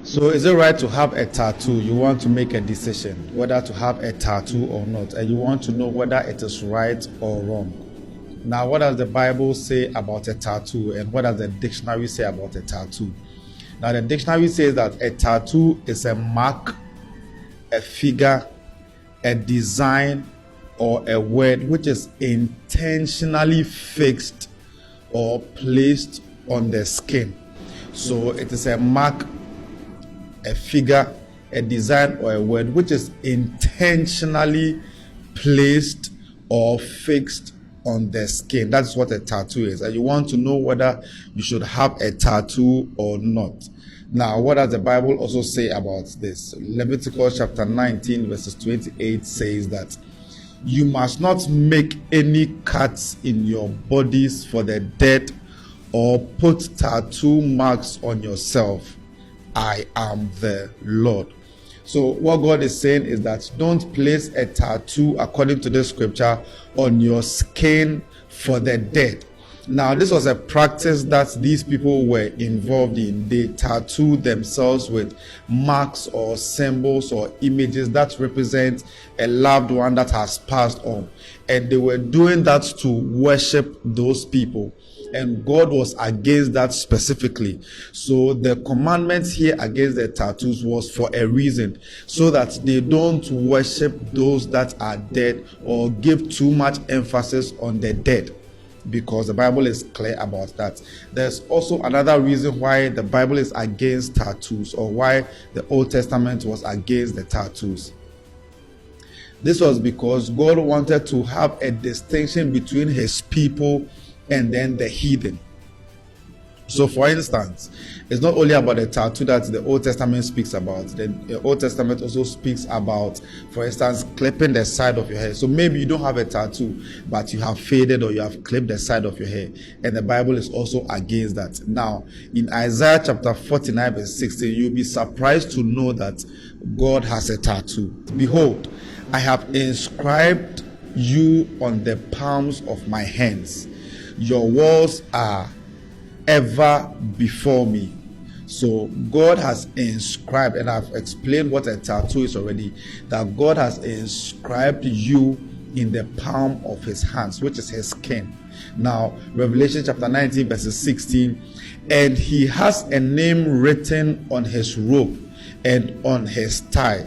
So is it right to have a tattoo? You want to make a decision whether to have a tattoo or not, and you want to know whether it is right or wrong. Now, what does the Bible say about a tattoo, and what does the dictionary say about a tattoo? Now, the dictionary says that a tattoo is a mark, a figure, a design, or a word which is intentionally fixed or placed on the skin. So it is a mark, a figure, a design, or a word which is intentionally placed or fixed on the skin. That's what a tattoo is. And you want to know whether you should have a tattoo or not. Now, what does the Bible also say about this? Leviticus chapter 19 verses 28 says that you must not make any cuts in your bodies for the dead or put tattoo marks on yourself. I am the Lord. So what God is saying is that don't place a tattoo, according to the scripture, on your skin for the dead. Now, this was a practice that these people were involved in. They tattooed themselves with marks or symbols or images that represent a loved one that has passed on. And they were doing that to worship those people. And God was against that specifically. So the commandment here against the tattoos was for a reason, so that they don't worship those that are dead or give too much emphasis on the dead, because the Bible is clear about that. There's also another reason why the Bible is against tattoos, or why the Old Testament was against the tattoos. This was because God wanted to have a distinction between his people and then the heathen. So for instance, it's not only about the tattoo that the Old Testament speaks about. The Old Testament also speaks about, for instance, clipping the side of your hair. So maybe you don't have a tattoo, but you have faded or you have clipped the side of your hair. And the Bible is also against that. Now, in Isaiah chapter 49 verse 16, you'll be surprised to know that God has a tattoo. Behold, I have inscribed you on the palms of my hands. Your walls are ever before me. So God has inscribed, and I've explained what a tattoo is already, that God has inscribed you in the palm of his hands, which is his skin. Now, Revelation chapter 19 verses 16, and he has a name written on his robe and on his thigh,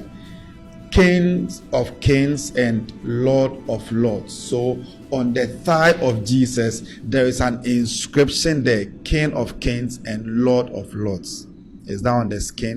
King of Kings and Lord of Lords. So on the thigh of Jesus, there is an inscription there, King of Kings and Lord of Lords. Is that on the skin?